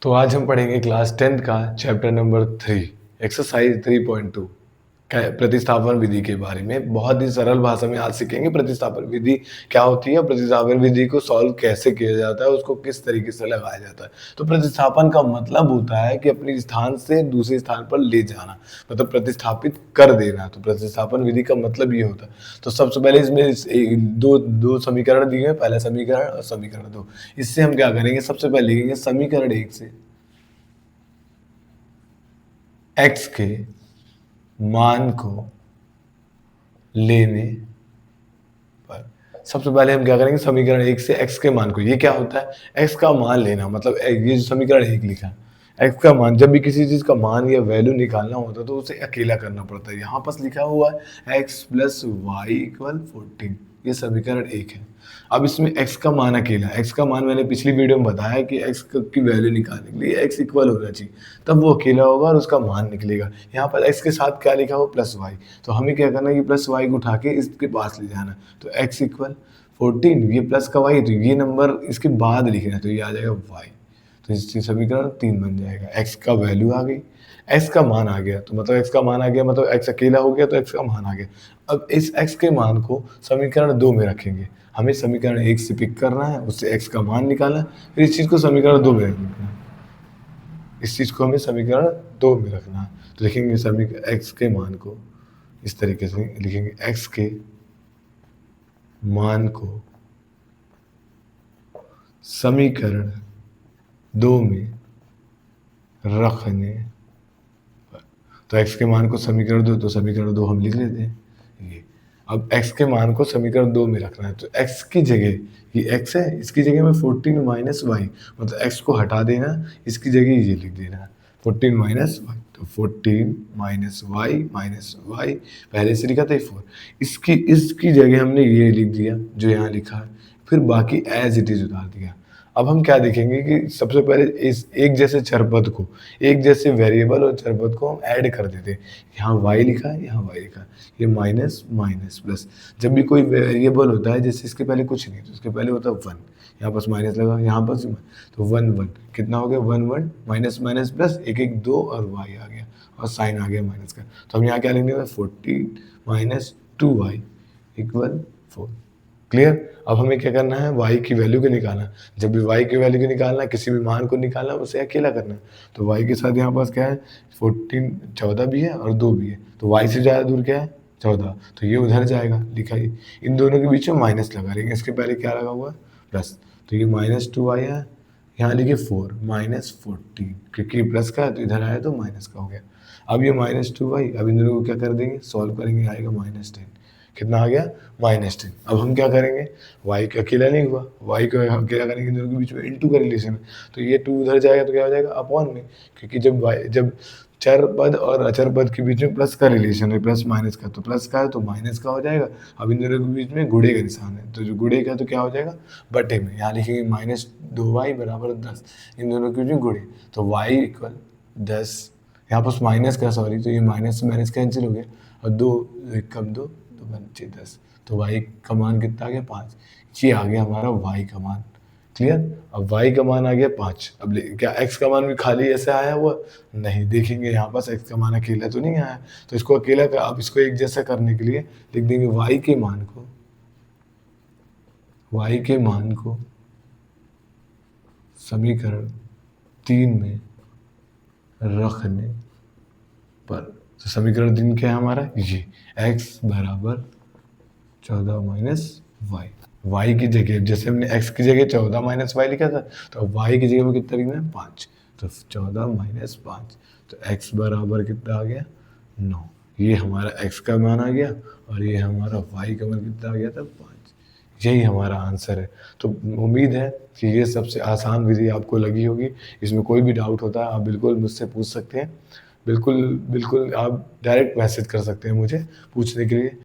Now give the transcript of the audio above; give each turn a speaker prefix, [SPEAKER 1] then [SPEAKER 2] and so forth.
[SPEAKER 1] तो आज हम पढ़ेंगे क्लास 10th का चैप्टर नंबर 3 एक्सरसाइज 3.2 प्रतिस्थापन विधि के बारे में। बहुत ही सरल भाषा में आज सीखेंगे प्रतिस्थापन विधि क्या होती है, प्रतिस्थापन विधि को सॉल्व कैसे किया जाता है, उसको किस तरीके से लगाया जाता है। तो प्रतिस्थापन का मतलब होता है कि अपने स्थान से दूसरे स्थान पर ले जाना, मतलब प्रतिस्थापित कर देना। तो प्रतिस्थापन विधि का मतलब ये होता है। तो सबसे पहले इसमें दो समीकरण दिए हैं, पहला समीकरण और समीकरण 2। इससे हम क्या करेंगे, सबसे पहले लिखेंगे समीकरण 1 से x के मान को लेने पर, सबसे पहले हम क्या करेंगे, समीकरण 1 से x के मान को, ये क्या होता है, x का मान लेना। मतलब ये जो समीकरण 1 लिखा है, x का मान, जब भी किसी चीज का मान या वैल्यू निकालना होता है तो उसे अकेला करना पड़ता है। यहाँ पास लिखा हुआ है x प्लस वाई इक्वल 14, ये समीकरण 1 है। अब इसमें x का मान अकेला, x का मान मैंने पिछली वीडियो में बताया कि x की वैल्यू निकालने के लिए x इक्वल होना चाहिए, तब वो अकेला होगा और उसका मान निकलेगा। यहाँ पर x के साथ क्या लिखा हो, प्लस वाई। तो हमें क्या करना है कि प्लस वाई को उठा के इसके पास ले जाना। तो x इक्वल 14, ये प्लस का y, तो ये नंबर इसके बाद लिखना है, तो ये आ जाएगा y। तो इस समीकरण 3 बन जाएगा। x का वैल्यू आ गई, x का मान आ गया, तो मतलब x का मान आ गया मतलब x अकेला हो गया, तो x का मान आ गया। अब इस x के मान को समीकरण 2 में रखेंगे। हमें समीकरण 1 से पिक करना है, उससे x का मान निकालना है, फिर इस चीज़ को समीकरण 2 में रखना है। इस चीज़ को हमें समीकरण 2 में रखना है। तो लिखेंगे समीकरण x के मान को इस तरीके से लिखेंगे, x के मान को समीकरण 2 में रखने पर, तो x के मान को समीकरण 2, तो समीकरण 2 हम लिख लेते हैं ये। अब x के मान को समीकरण 2 में रखना है, तो x की जगह, ये x है, इसकी जगह में 14 माइनस वाई, मतलब x को हटा देना, इसकी जगह ये लिख देना 14 माइनस वाई। तो 14 माइनस वाई पहले से लिखा था 4, इसकी जगह हमने ये लिख दिया जो यहाँ लिखा है, फिर बाकी एज इट इज उतार दिया। अब हम क्या देखेंगे कि सबसे पहले इस एक जैसे चरपद को, एक जैसे वेरिएबल और चरपद को हम ऐड कर देते हैं। यहाँ y लिखा है, यहाँ y लिखा है, ये माइनस माइनस प्लस। जब भी कोई वेरिएबल होता है, जैसे इसके पहले कुछ नहीं तो इसके पहले होता है 1, यहाँ पास माइनस लगा, यहाँ पास तो 1 1 कितना हो गया, 1 1 माइनस माइनस प्लस, एक एक 2 और y आ गया और साइन आ गया माइनस का। तो हम यहाँ क्या लिखेंगे, 14 माइनस 2y इक्वल 4। क्लियर। अब हमें क्या करना है, y की वैल्यू को निकालना। जब भी y की वैल्यू को निकालना, किसी भी मान को निकालना, उसे अकेला करना। तो y के साथ यहाँ पास क्या है, 14 भी है और 2 भी है, तो y से ज़्यादा दूर क्या है, 14, तो ये उधर जाएगा, लिखा ही। इन दोनों के बीच में माइनस लगा लेंगे, इसके पहले क्या लगा हुआ है, प्लस। तो ये माइनस 2y है, यहाँ लिखिए 4 माइनस 14, क्योंकि प्लस का है तो इधर आया तो माइनस का हो गया। अब ये माइनस 2y, अब इन दोनों को क्या कर देंगे, सॉल्व करेंगे, आएगा -10। कितना आ गया, -10। अब हम क्या करेंगे, y का अकेला नहीं हुआ, y को अकेला करेंगे, दोनों के बीच में इंटू का रिलेशन है, तो ये 2 उधर जाएगा तो क्या हो जाएगा, अपॉन में, क्योंकि जब चर पद और अचर पद के बीच में प्लस का रिलेशन है, प्लस माइनस का, तो प्लस का है तो माइनस का हो जाएगा। अब इन दोनों के बीच में गुणे का निशान है, तो जो गुणे का तो क्या हो जाएगा, बटे में। यहाँ लिखेंगे -2y बराबर 10, इन दोनों के बीच में गुणे, तो y इक्वल 10, यहाँ पास माइनस का, सॉरी, तो ये माइनस से माइनस कैंसिल हो गया, और 2 कम 2 बचे 10, तो y का मान कितना आ गया, 5। ये आ गया हमारा y का मान। क्लियर। अब y का मान आ गया 5। अब क्या x का मान भी खाली ऐसे आया हुआ, नहीं, देखेंगे यहाँ पास x का मान अकेला तो नहीं आया, तो इसको अकेला कर, अब इसको एक जैसा करने के लिए लिख देंगे y के मान को समीकरण 3 में रखने पर, तो समीकरण 3 क्या है हमारा, ये x बराबर 14 माइनस वाई। वाई की जगह, जैसे हमने x की जगह 14 माइनस वाई लिखा था, तो अब y की जगह में कितना लिखना है, 5, तो 14 माइनस 5, तो x बराबर कितना आ गया, 9। ये हमारा x का मान आ गया और ये हमारा y का मान कितना आ गया था, 5। यही हमारा आंसर है। तो उम्मीद है कि ये सबसे आसान विधि आपको लगी होगी। इसमें कोई भी डाउट होता है आप बिल्कुल मुझसे पूछ सकते हैं, बिल्कुल आप डायरेक्ट मैसेज कर सकते हैं मुझे पूछने के लिए।